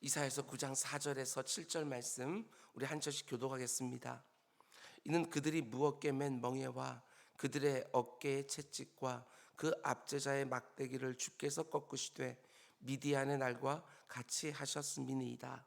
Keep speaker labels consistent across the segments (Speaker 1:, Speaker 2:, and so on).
Speaker 1: 이사야서 9장 4절에서 7절 말씀 우리 한 절씩 교독하겠습니다. 이는 그들이 무겁게 맨 멍에와 그들의 어깨의 채찍과 그 압제자의 막대기를 주께서 꺾으시되 미디안의 날과 같이 하셨음이니이다.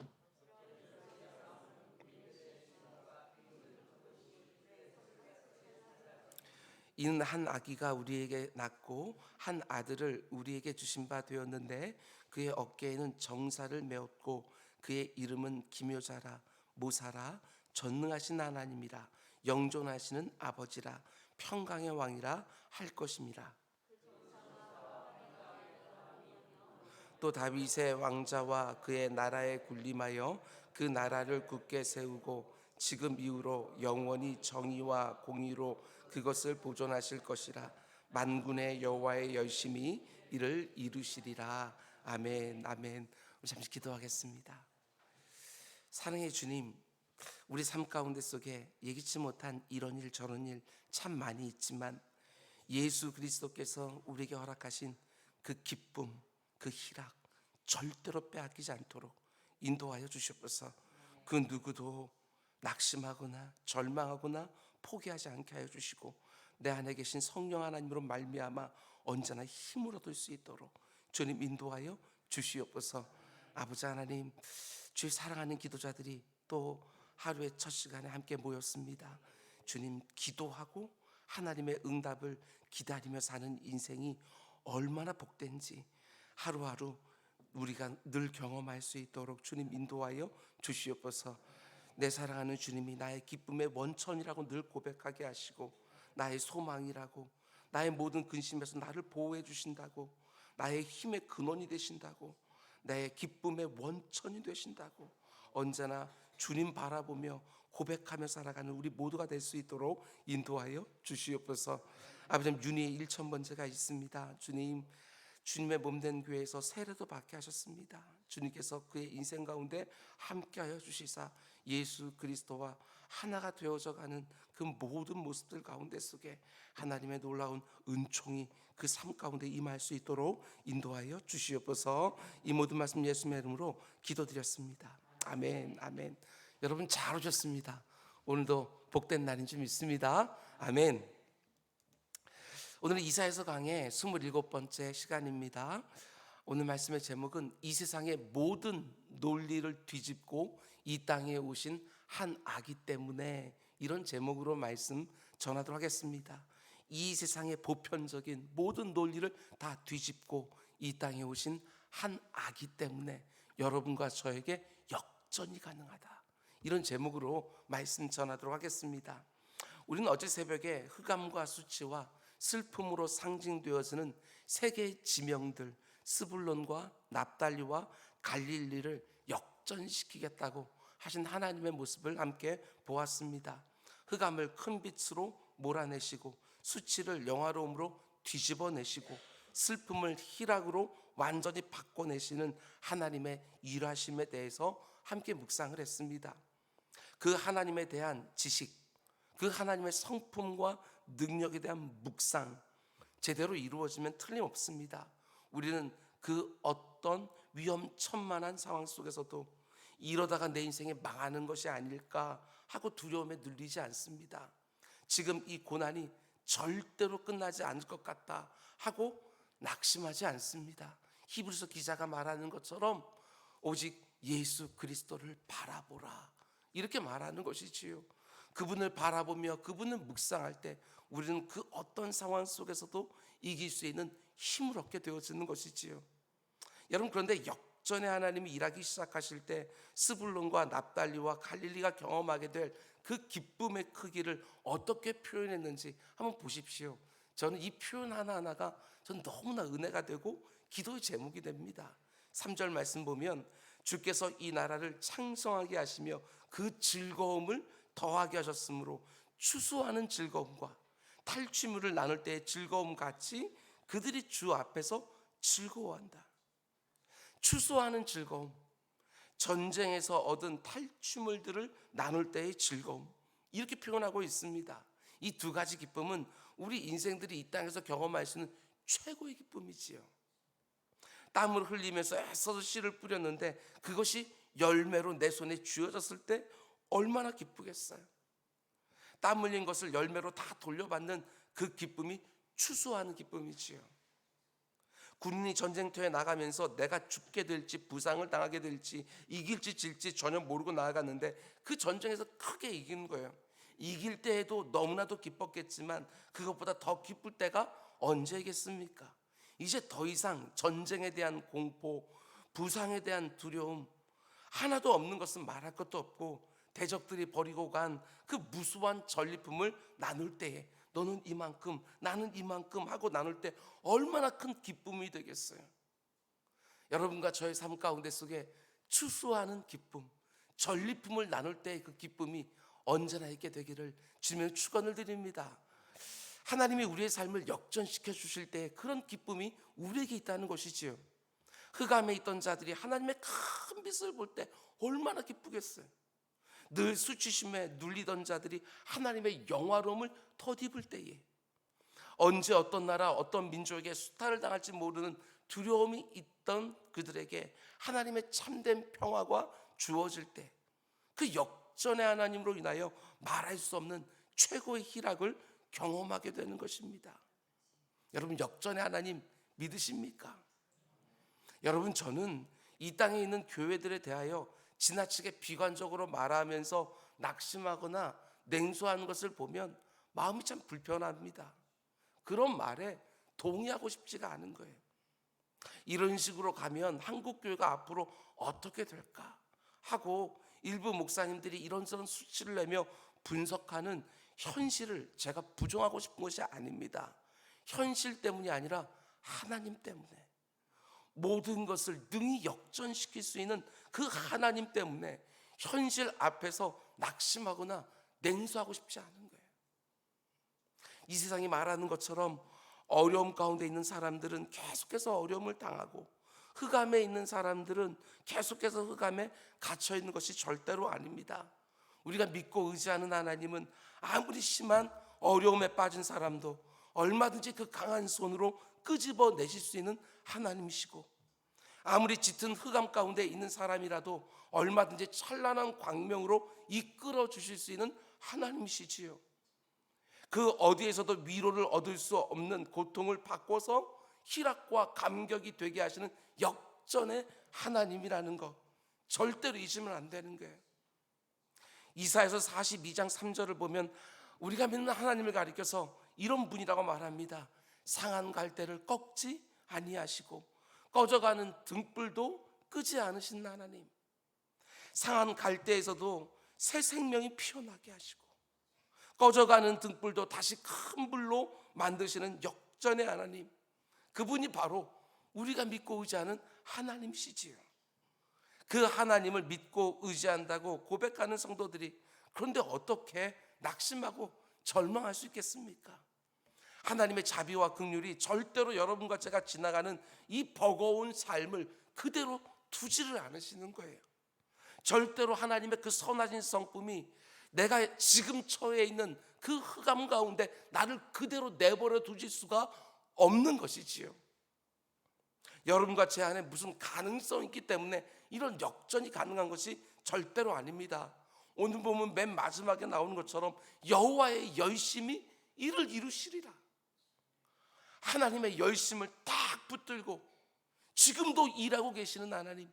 Speaker 1: 이는 한 아기가 우리에게 낳고 한 아들을 우리에게 주신 바 되었는데 그의 어깨에는 정사를 메었고 그의 이름은 기묘자라 모사라 전능하신 하나님이라 영존하시는 아버지라 평강의 왕이라 할 것임이라. 또 다윗의 왕자와 그의 나라에 군림하여 그 나라를 굳게 세우고 지금 이후로 영원히 정의와 공의로 그것을 보존하실 것이라. 만군의 여호와의 열심히 이를 이루시리라. 아멘. 아멘. 우리 잠시 기도하겠습니다. 사랑의 주님, 우리 삶 가운데 속에 예기치 못한 이런 일 저런 일 참 많이 있지만 예수 그리스도께서 우리에게 허락하신 그 기쁨, 그 희락 절대로 빼앗기지 않도록 인도하여 주시옵소서. 그 누구도 낙심하거나 절망하거나 포기하지 않게 하여 주시고 내 안에 계신 성령 하나님으로 말미암아 언제나 힘을 얻을 수 있도록 주님 인도하여 주시옵소서. 아버지 하나님, 주의 사랑하는 기도자들이 또 하루의 첫 시간에 함께 모였습니다. 주님, 기도하고 하나님의 응답을 기다리며 사는 인생이 얼마나 복된지 하루하루 우리가 늘 경험할 수 있도록 주님 인도하여 주시옵소서. 내 사랑하는 주님이 나의 기쁨의 원천이라고 늘 고백하게 하시고 나의 소망이라고, 나의 모든 근심에서 나를 보호해 주신다고, 나의 힘의 근원이 되신다고, 나의 기쁨의 원천이 되신다고 언제나 주님 바라보며 고백하며 살아가는 우리 모두가 될 수 있도록 인도하여 주시옵소서. 아버지, 윤희의 1,000번째가 있습니다. 주님, 주님의 몸된 교회에서 세례도 받게 하셨습니다. 주님께서 그의 인생 가운데 함께하여 주시사 예수 그리스도와 하나가 되어져 가는 그 모든 모습들 가운데 속에 하나님의 놀라운 은총이 그 삶 가운데 임할 수 있도록 인도하여 주시옵소서. 이 모든 말씀 예수님의 이름으로 기도드렸습니다. 아멘. 아멘. 여러분 잘 오셨습니다. 오늘도 복된 날인 줄 믿습니다. 아멘. 오늘은 이사야서 강의 27번째 시간입니다. 오늘 말씀의 제목은 이 세상의 모든 논리를 뒤집고 이 땅에 오신 한 아기 때문에, 이런 제목으로 말씀 전하도록 하겠습니다. 이 세상의 보편적인 모든 논리를 다 뒤집고 이 땅에 오신 한 아기 때문에 여러분과 저에게 역전이 가능하다. 이런 제목으로 말씀 전하도록 하겠습니다. 우리는 어제 새벽에 흑암과 수치와 슬픔으로 상징되어지는 세 개의 지명들, 스불론과 납달리와 갈릴리를 역전시키겠다고 하신 하나님의 모습을 함께 보았습니다. 흑암을 큰 빛으로 몰아내시고 수치를 영화로움으로 뒤집어내시고 슬픔을 희락으로 완전히 바꿔내시는 하나님의 일하심에 대해서 함께 묵상을 했습니다. 그 하나님에 대한 지식, 그 하나님의 성품과 능력에 대한 묵상 제대로 이루어지면 틀림없습니다. 우리는 그 어떤 위험천만한 상황 속에서도 이러다가 내 인생이 망하는 것이 아닐까 하고 두려움에 눌리지 않습니다. 지금 이 고난이 절대로 끝나지 않을 것 같다 하고 낙심하지 않습니다. 히브리서 기자가 말하는 것처럼 오직 예수 그리스도를 바라보라, 이렇게 말하는 것이지요. 그분을 바라보며 그분을 묵상할 때 우리는 그 어떤 상황 속에서도 이길 수 있는 힘을 얻게 되어지는 것이지요. 여러분, 그런데 역전의 하나님이 일하기 시작하실 때 스불론과 납달리와 갈릴리가 경험하게 될 그 기쁨의 크기를 어떻게 표현했는지 한번 보십시오. 저는 이 표현 하나하나가 전 너무나 은혜가 되고 기도의 제목이 됩니다. 3절 말씀 보면 주께서 이 나라를 창성하게 하시며 그 즐거움을 더하게 하셨으므로 추수하는 즐거움과 탈취물을 나눌 때의 즐거움 같이 그들이 주 앞에서 즐거워한다. 추수하는 즐거움, 전쟁에서 얻은 탈취물들을 나눌 때의 즐거움, 이렇게 표현하고 있습니다. 이 두 가지 기쁨은 우리 인생들이 이 땅에서 경험할 수 있는 최고의 기쁨이지요. 땀을 흘리면서 애써서 씨를 뿌렸는데 그것이 열매로 내 손에 쥐어졌을 때 얼마나 기쁘겠어요. 땀 흘린 것을 열매로 다 돌려받는 그 기쁨이 추수하는 기쁨이지요. 군인이 전쟁터에 나가면서 내가 죽게 될지 부상을 당하게 될지 이길지 질지 전혀 모르고 나아갔는데 그 전쟁에서 크게 이긴 거예요. 이길 때에도 너무나도 기뻤겠지만 그것보다 더 기쁠 때가 언제겠습니까? 이제 더 이상 전쟁에 대한 공포, 부상에 대한 두려움 하나도 없는 것은 말할 것도 없고, 대적들이 버리고 간 그 무수한 전리품을 나눌 때에 너는 이만큼 나는 이만큼 하고 나눌 때 얼마나 큰 기쁨이 되겠어요. 여러분과 저의 삶 가운데 속에 추수하는 기쁨, 전리품을 나눌 때의 그 기쁨이 언제나 있게 되기를 주님의 축원을 드립니다. 하나님이 우리의 삶을 역전시켜 주실 때 그런 기쁨이 우리에게 있다는 것이지요. 흑암에 있던 자들이 하나님의 큰 빛을 볼 때 얼마나 기쁘겠어요. 늘 수치심에 눌리던 자들이 하나님의 영화로움을 덧입을 때에, 언제 어떤 나라 어떤 민족에게 수탈을 당할지 모르는 두려움이 있던 그들에게 하나님의 참된 평화가 주어질 때, 그 역전의 하나님으로 인하여 말할 수 없는 최고의 희락을 경험하게 되는 것입니다. 여러분, 역전의 하나님 믿으십니까? 여러분, 저는 이 땅에 있는 교회들에 대하여 지나치게 비관적으로 말하면서 낙심하거나 냉소하는 것을 보면 마음이 참 불편합니다. 그런 말에 동의하고 싶지가 않은 거예요. 이런 식으로 가면 한국 교회가 앞으로 어떻게 될까 하고 일부 목사님들이 이런저런 수치를 내며 분석하는 현실을 제가 부정하고 싶은 것이 아닙니다. 현실 때문이 아니라 하나님 때문에, 모든 것을 능히 역전시킬 수 있는 그 하나님 때문에 현실 앞에서 낙심하거나 냉소하고 싶지 않은 거예요. 이 세상이 말하는 것처럼 어려움 가운데 있는 사람들은 계속해서 어려움을 당하고, 흑암에 있는 사람들은 계속해서 흑암에 갇혀 있는 것이 절대로 아닙니다. 우리가 믿고 의지하는 하나님은 아무리 심한 어려움에 빠진 사람도 얼마든지 그 강한 손으로 끄집어 내실 수 있는 하나님이시고, 아무리 짙은 흑암 가운데 있는 사람이라도 얼마든지 찬란한 광명으로 이끌어 주실 수 있는 하나님이시지요. 그 어디에서도 위로를 얻을 수 없는 고통을 바꿔서 희락과 감격이 되게 하시는 역전의 하나님이라는 것, 절대로 잊으면 안 되는 거예요. 이사야서 42장 3절을 보면 우리가 믿는 하나님을 가리켜서 이런 분이라고 말합니다. 상한 갈대를 꺾지 아니하시고 꺼져가는 등불도 끄지 않으신 하나님. 상한 갈대에서도 새 생명이 피어나게 하시고 꺼져가는 등불도 다시 큰 불로 만드시는 역전의 하나님, 그분이 바로 우리가 믿고 의지하는 하나님이시지요. 그 하나님을 믿고 의지한다고 고백하는 성도들이 그런데 어떻게 낙심하고 절망할 수 있겠습니까? 하나님의 자비와 긍휼이 절대로 여러분과 제가 지나가는 이 버거운 삶을 그대로 두지를 않으시는 거예요. 절대로 하나님의 그 선하신 성품이 내가 지금 처해 있는 그 흑암 가운데 나를 그대로 내버려 두실 수가 없는 것이지요. 여러분과 제 안에 무슨 가능성이 있기 때문에 이런 역전이 가능한 것이 절대로 아닙니다. 오늘 보면 맨 마지막에 나오는 것처럼 여호와의 열심이 이를 이루시리라. 하나님의 열심을 딱 붙들고 지금도 일하고 계시는 하나님,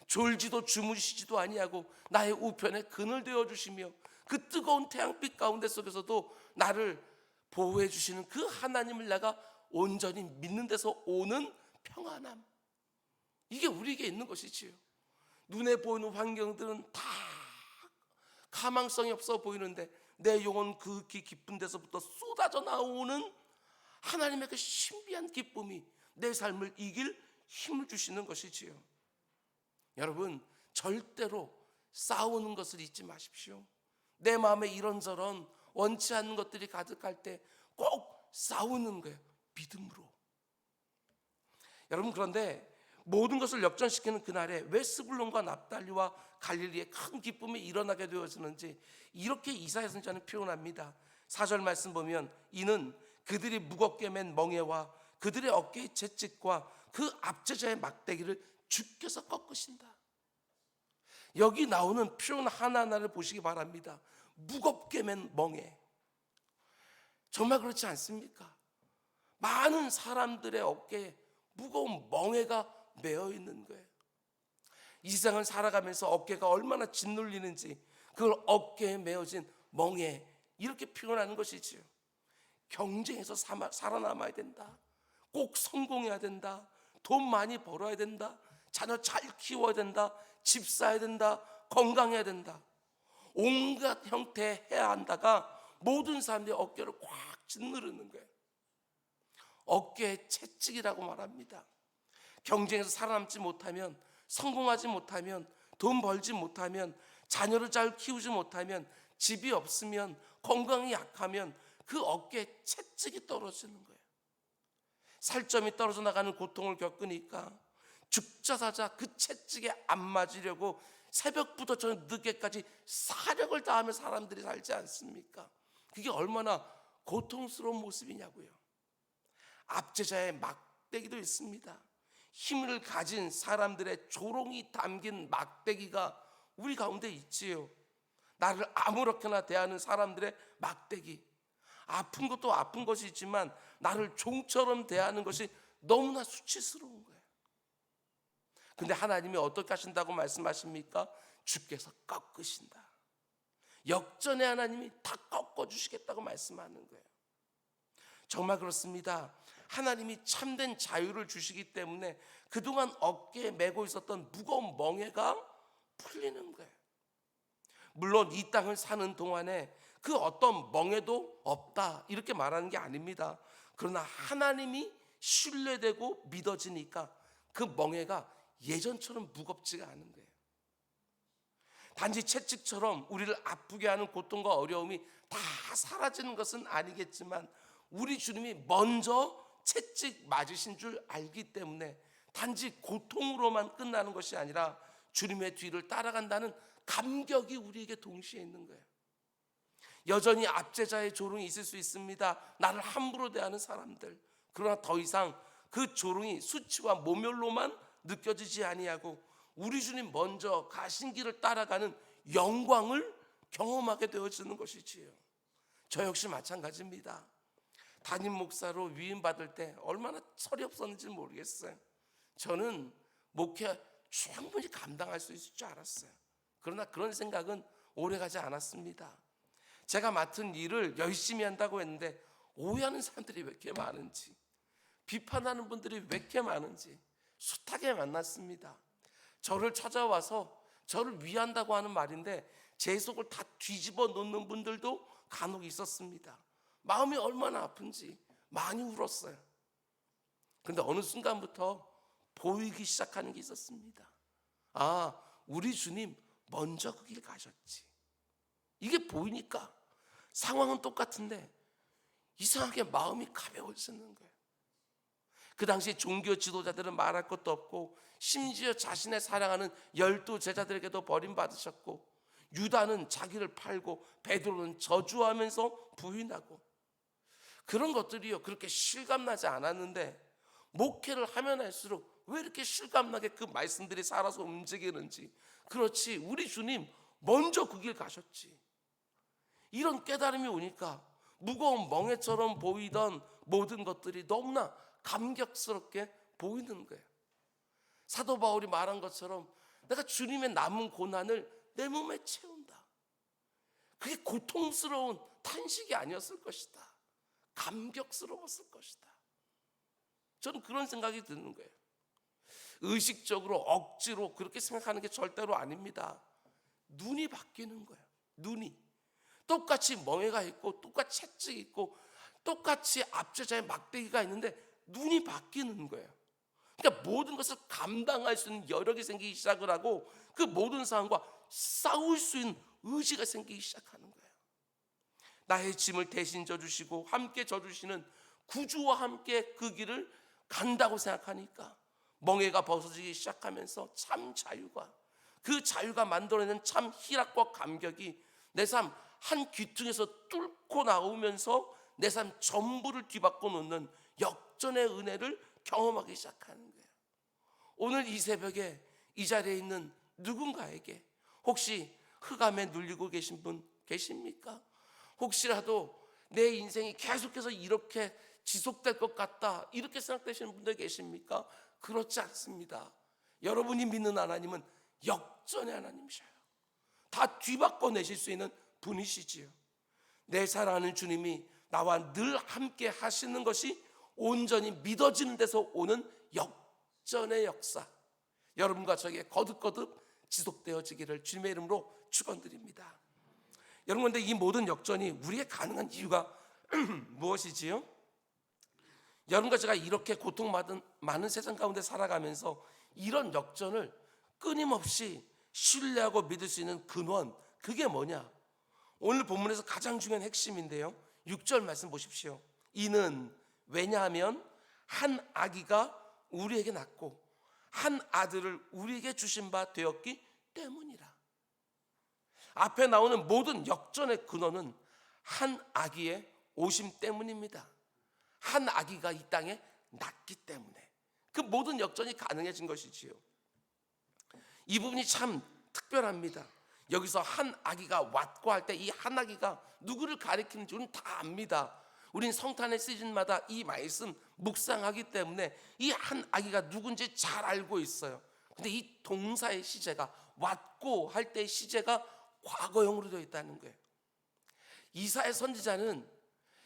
Speaker 1: 졸지도 주무시지도 아니하고 나의 우편에 그늘 되어 주시며 그 뜨거운 태양빛 가운데 속에서도 나를 보호해 주시는 그 하나님을 내가 온전히 믿는 데서 오는 평안함, 이게 우리에게 있는 것이지요. 눈에 보이는 환경들은 다 가망성이 없어 보이는데 내 영혼 그 깊은 데서부터 쏟아져 나오는 하나님의 그 신비한 기쁨이 내 삶을 이길 힘을 주시는 것이지요. 여러분, 절대로 싸우는 것을 잊지 마십시오. 내 마음에 이런저런 원치 않는 것들이 가득할 때 꼭 싸우는 거예요. 믿음으로. 여러분, 그런데 모든 것을 역전시키는 그날에 왜 스불론과 납달리와 갈릴리에 큰 기쁨이 일어나게 되었는지 이렇게 이사야 선지자는 표현합니다. 4절 말씀 보면 이는 그들이 무겁게 맨 멍에와 그들의 어깨의 채찍과 그 압제자의 막대기를 주께서 꺾으신다. 여기 나오는 표현 하나하나를 보시기 바랍니다. 무겁게 맨 멍에. 정말 그렇지 않습니까? 많은 사람들의 어깨에 무거운 멍에가 매어 있는 거예요. 이 세상을 살아가면서 어깨가 얼마나 짓눌리는지 그걸 어깨에 메어진 멍에 이렇게 표현하는 것이지요. 경쟁에서 살아남아야 된다. 꼭 성공해야 된다. 돈 많이 벌어야 된다. 자녀 잘 키워야 된다. 집 사야 된다. 건강해야 된다. 온갖 형태 해야 한다가 모든 사람들이 어깨를 꽉 짓누르는 거예요. 어깨의 채찍이라고 말합니다. 경쟁에서 살아남지 못하면, 성공하지 못하면, 돈 벌지 못하면, 자녀를 잘 키우지 못하면, 집이 없으면, 건강이 약하면 그 어깨에 채찍이 떨어지는 거예요. 살점이 떨어져 나가는 고통을 겪으니까 죽자 사자 그 채찍에 안 맞으려고 새벽부터 저녁 늦게까지 사력을 다하며 사람들이 살지 않습니까? 그게 얼마나 고통스러운 모습이냐고요. 압제자의 막대기도 있습니다. 힘을 가진 사람들의 조롱이 담긴 막대기가 우리 가운데 있지요. 나를 아무렇게나 대하는 사람들의 막대기. 아픈 것도 아픈 것이지만 나를 종처럼 대하는 것이 너무나 수치스러운 거예요. 근데 하나님이 어떻게 하신다고 말씀하십니까? 주께서 꺾으신다. 역전의 하나님이 다 꺾어주시겠다고 말씀하는 거예요. 정말 그렇습니다. 하나님이 참된 자유를 주시기 때문에 그동안 어깨에 메고 있었던 무거운 멍에가 풀리는 거예요. 물론 이 땅을 사는 동안에 그 어떤 멍에도 없다 이렇게 말하는 게 아닙니다. 그러나 하나님이 신뢰되고 믿어지니까 그 멍에가 예전처럼 무겁지가 않은 거예요. 단지 채찍처럼 우리를 아프게 하는 고통과 어려움이 다 사라지는 것은 아니겠지만 우리 주님이 먼저 채찍 맞으신 줄 알기 때문에 단지 고통으로만 끝나는 것이 아니라 주님의 뒤를 따라간다는 감격이 우리에게 동시에 있는 거예요. 여전히 압제자의 조롱이 있을 수 있습니다. 나를 함부로 대하는 사람들. 그러나 더 이상 그 조롱이 수치와 모멸로만 느껴지지 아니하고 우리 주님 먼저 가신 길을 따라가는 영광을 경험하게 되어지는 것이지요. 저 역시 마찬가지입니다. 담임 목사로 위임받을 때 얼마나 철이 없었는지 모르겠어요. 저는 목회 충분히 감당할 수 있을 줄 알았어요. 그러나 그런 생각은 오래가지 않았습니다. 제가 맡은 일을 열심히 한다고 했는데 오해하는 사람들이 왜 이렇게 많은지, 비판하는 분들이 왜 이렇게 많은지 숱하게 만났습니다. 저를 찾아와서 저를 위한다고 하는 말인데 제 속을 다 뒤집어 놓는 분들도 간혹 있었습니다. 마음이 얼마나 아픈지 많이 울었어요. 그런데 어느 순간부터 보이기 시작하는 게 있었습니다. 아, 우리 주님 먼저 그 길 가셨지. 이게 보이니까 상황은 똑같은데 이상하게 마음이 가벼워지는 거예요. 그 당시 종교 지도자들은 말할 것도 없고 심지어 자신의 사랑하는 12 제자들에게도 버림받으셨고 유다는 자기를 팔고 베드로는 저주하면서 부인하고 그런 것들이요 그렇게 실감나지 않았는데 목회를 하면 할수록 왜 이렇게 실감나게 그 말씀들이 살아서 움직이는지. 그렇지, 우리 주님 먼저 그 길 가셨지. 이런 깨달음이 오니까 무거운 멍에처럼 보이던 모든 것들이 너무나 감격스럽게 보이는 거예요. 사도 바울이 말한 것처럼 내가 주님의 남은 고난을 내 몸에 채운다. 그게 고통스러운 탄식이 아니었을 것이다. 감격스러웠을 것이다. 저는 그런 생각이 드는 거예요. 의식적으로 억지로 그렇게 생각하는 게 절대로 아닙니다. 눈이 바뀌는 거예요. 눈이 똑같이 멍에가 있고 똑같이 채찍이 있고 똑같이 압제자의 막대기가 있는데 눈이 바뀌는 거예요. 그러니까 모든 것을 감당할 수 있는 여력이 생기기 시작을 하고 그 모든 상황과 싸울 수 있는 의지가 생기기 시작하는 거예요. 나의 짐을 대신 져주시고 함께 져주시는 구주와 함께 그 길을 간다고 생각하니까 멍에가 벗어지기 시작하면서 참 자유가, 그 자유가 만들어내는 참 희락과 감격이 내 삶 한 귀퉁에서 뚫고 나오면서 내 삶 전부를 뒤바꿔 놓는 역전의 은혜를 경험하기 시작하는 거예요. 오늘 이 새벽에 이 자리에 있는 누군가에게 혹시 흑암에 눌리고 계신 분 계십니까? 혹시라도 내 인생이 계속해서 이렇게 지속될 것 같다 이렇게 생각되시는 분들 계십니까? 그렇지 않습니다. 여러분이 믿는 하나님은 역전의 하나님이셔요. 다 뒤바꿔내실 수 있는 분이시지요. 내 사랑하는 주님이 나와 늘 함께 하시는 것이 온전히 믿어지는 데서 오는 역전의 역사, 여러분과 저에게 거듭거듭 지속되어지기를 주님의 이름으로 축원드립니다. 여러분, 그런데 이 모든 역전이 우리에게 가능한 이유가 무엇이지요? 여러분과 제가 이렇게 고통받은 많은 세상 가운데 살아가면서 이런 역전을 끊임없이 신뢰하고 믿을 수 있는 근원, 그게 뭐냐? 오늘 본문에서 가장 중요한 핵심인데요, 6절 말씀 보십시오. 이는 왜냐하면 한 아기가 우리에게 낳고 한 아들을 우리에게 주신 바 되었기 때문이라. 앞에 나오는 모든 역전의 근원은 한 아기의 오심 때문입니다. 한 아기가 이 땅에 낳기 때문에 그 모든 역전이 가능해진 것이지요. 이 부분이 참 특별합니다. 여기서 한 아기가 왔고 할 때 이 한 아기가 누구를 가리키는지 우리는 다 압니다. 우린 성탄의 시즌마다 이 말씀 묵상하기 때문에 이 한 아기가 누군지 잘 알고 있어요. 근데 이 동사의 시제가 왔고 할 때의 시제가 과거형으로 되어 있다는 거예요. 이사야 선지자는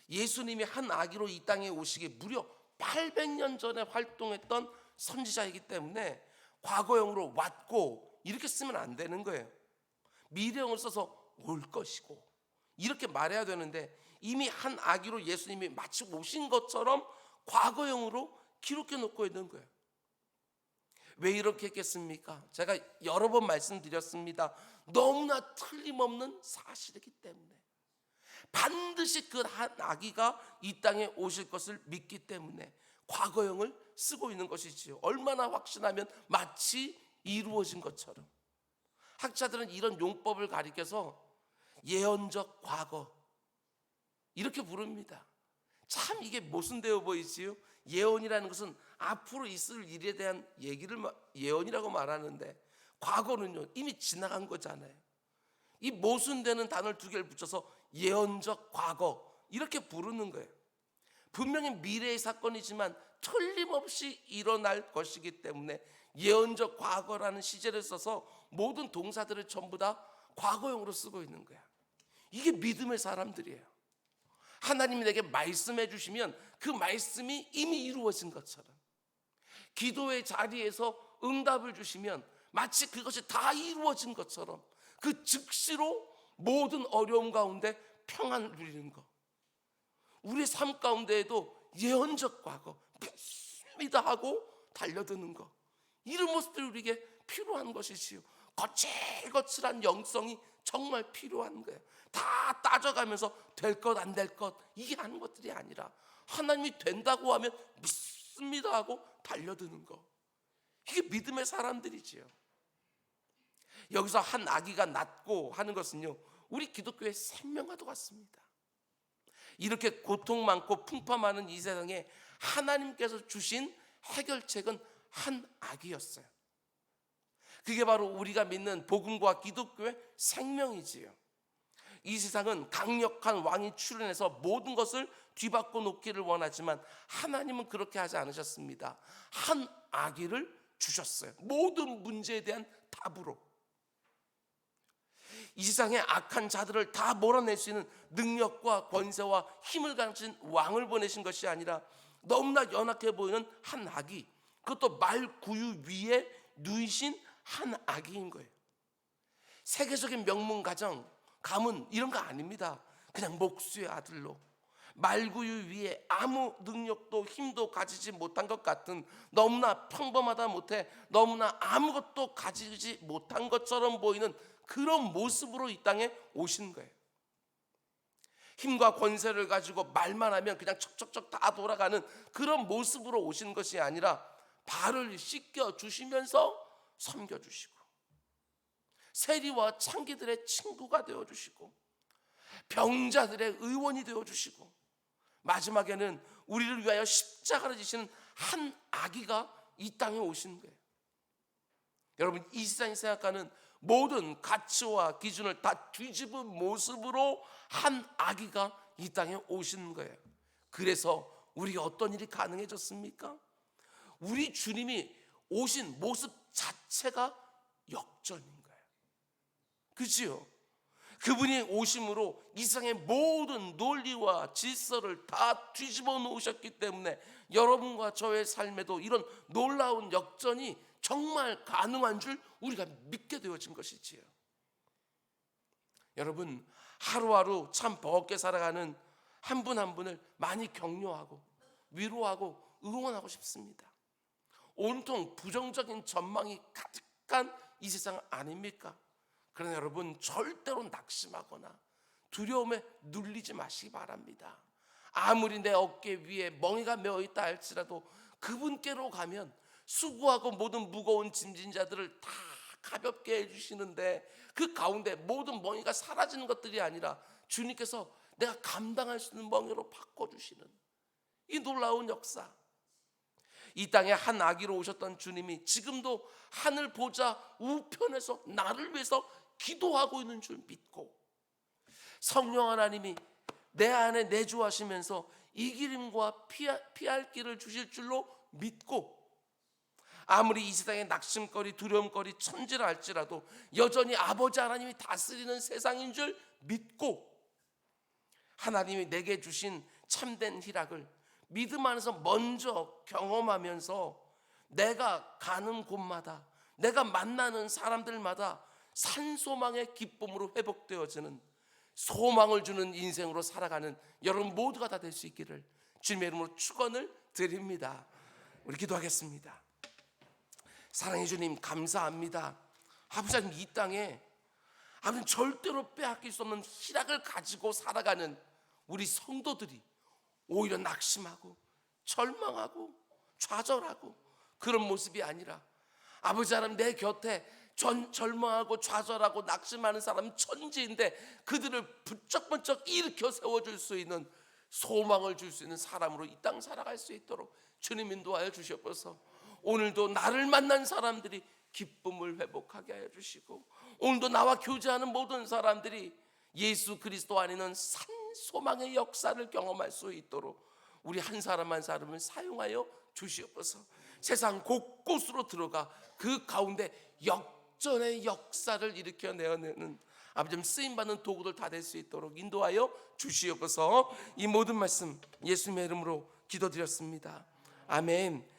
Speaker 1: 예수님이 한 아기로 이 땅에 오시기 무려 800년 전에 활동했던 선지자이기 때문에 과거형으로 왔고 이렇게 쓰면 안 되는 거예요. 미래형을 써서 올 것이고 이렇게 말해야 되는데 이미 한 아기로 예수님이 마치 오신 것처럼 과거형으로 기록해 놓고 있는 거예요. 왜 이렇게 했겠습니까? 제가 여러 번 말씀드렸습니다. 너무나 틀림없는 사실이기 때문에, 반드시 그 한 아기가 이 땅에 오실 것을 믿기 때문에 과거형을 쓰고 있는 것이지요. 얼마나 확신하면 마치 이루어진 것처럼. 학자들은 이런 용법을 가리켜서 예언적 과거 이렇게 부릅니다. 참 이게 모순되어 보이지요. 예언이라는 것은 앞으로 있을 일에 대한 얘기를 예언이라고 말하는데 과거는요 이미 지나간 거잖아요. 이 모순되는 단어를 두 개를 붙여서 예언적 과거 이렇게 부르는 거예요. 분명히 미래의 사건이지만 틀림없이 일어날 것이기 때문에 예언적 과거라는 시제를 써서 모든 동사들을 전부 다 과거형으로 쓰고 있는 거야. 이게 믿음의 사람들이에요. 하나님이 내게 말씀해 주시면 그 말씀이 이미 이루어진 것처럼, 기도의 자리에서 응답을 주시면 마치 그것이 다 이루어진 것처럼 그 즉시로 모든 어려움 가운데 평안을 누리는 것, 우리 삶 가운데에도 예언적 과거 믿습니다 하고 달려드는 것, 이런 모습들이 우리에게 필요한 것이지요. 거칠거칠한 영성이 정말 필요한 거예요. 다 따져가면서 될 것 안 될 것 이게 하는 것들이 아니라 하나님이 된다고 하면 믿습니다 하고 달려드는 것, 이게 믿음의 사람들이지요. 여기서 한 아기가 낳고 하는 것은요 우리 기독교의 생명과도 같습니다. 이렇게 고통 많고 풍파 많은 이 세상에 하나님께서 주신 해결책은 한 아기였어요. 그게 바로 우리가 믿는 복음과 기독교의 생명이지요. 이 세상은 강력한 왕이 출현해서 모든 것을 뒤바꿔 놓기를 원하지만 하나님은 그렇게 하지 않으셨습니다. 한 아기를 주셨어요. 모든 문제에 대한 답으로. 이 세상의 악한 자들을 다 몰아낼 수 있는 능력과 권세와 힘을 가진 왕을 보내신 것이 아니라 너무나 연약해 보이는 한 아기, 그것도 말 구유 위에 누이신 한 아기인 거예요. 세계적인 명문 가정, 가문 이런 거 아닙니다. 그냥 목수의 아들로 말구유 위에 아무 능력도 힘도 가지지 못한 것 같은, 너무나 평범하다 못해 너무나 아무것도 가지지 못한 것처럼 보이는 그런 모습으로 이 땅에 오신 거예요. 힘과 권세를 가지고 말만 하면 그냥 척척척 다 돌아가는 그런 모습으로 오신 것이 아니라 발을 씻겨 주시면서 섬겨 주시고, 세리와 창기들의 친구가 되어 주시고, 병자들의 의원이 되어 주시고, 마지막에는 우리를 위하여 십자가를 지시는 한 아기가 이 땅에 오신 거예요. 여러분, 이 세상이 생각하는 모든 가치와 기준을 다 뒤집은 모습으로 한 아기가 이 땅에 오신 거예요. 그래서 우리가 어떤 일이 가능해졌습니까? 우리 주님이 오신 모습 자체가 역전인 거예요. 그지요? 그분이 오심으로 이 세상의 모든 논리와 질서를 다 뒤집어 놓으셨기 때문에 여러분과 저의 삶에도 이런 놀라운 역전이 정말 가능한 줄 우리가 믿게 되어진 것이지요. 여러분, 하루하루 참 버겁게 살아가는 한 분 한 분을 많이 격려하고 위로하고 응원하고 싶습니다. 온통 부정적인 전망이 가득한 이 세상 아닙니까? 그러나 여러분, 절대로 낙심하거나 두려움에 눌리지 마시기 바랍니다. 아무리 내 어깨 위에 멍에가 메어있다 할지라도 그분께로 가면 수고하고 모든 무거운 짐진 자들을 다 가볍게 해주시는데, 그 가운데 모든 멍에가 사라지는 것들이 아니라 주님께서 내가 감당할 수 있는 멍에로 바꿔주시는 이 놀라운 역사. 이 땅에 한 아기로 오셨던 주님이 지금도 하늘 보좌 우편에서 나를 위해서 기도하고 있는 줄 믿고, 성령 하나님이 내 안에 내주하시면서 이 길임과 피할 길을 주실 줄로 믿고, 아무리 이 세상의 낙심거리 두려움거리 천지라 할지라도 여전히 아버지 하나님이 다스리는 세상인 줄 믿고, 하나님이 내게 주신 참된 희락을 믿음 안에서 먼저 경험하면서 내가 가는 곳마다, 내가 만나는 사람들마다 산소망의 기쁨으로 회복되어지는 소망을 주는 인생으로 살아가는 여러분 모두가 다 될 수 있기를 주님의 이름으로 축원을 드립니다. 우리 기도하겠습니다. 사랑해 주님, 감사합니다. 아버지 하나님, 이 땅에 아버지 절대로 빼앗길 수 없는 희락을 가지고 살아가는 우리 성도들이 오히려 낙심하고 절망하고 좌절하고 그런 모습이 아니라, 아버지 하나님, 내 곁에 절망하고 좌절하고 낙심하는 사람은 천지인데 그들을 부쩍부쩍 일으켜 세워줄 수 있는, 소망을 줄 수 있는 사람으로 이 땅 살아갈 수 있도록 주님 인도하여 주시옵소서. 오늘도 나를 만난 사람들이 기쁨을 회복하게 하여 주시고, 오늘도 나와 교제하는 모든 사람들이 예수 그리스도 안에는 산 소망의 역사를 경험할 수 있도록 우리 한 사람 한 사람을 사용하여 주시옵소서. 세상 곳곳으로 들어가 그 가운데 역전의 역사를 일으켜내는 아버지 쓰임받는 도구들 다 될 수 있도록 인도하여 주시옵소서. 이 모든 말씀 예수님의 이름으로 기도드렸습니다. 아멘.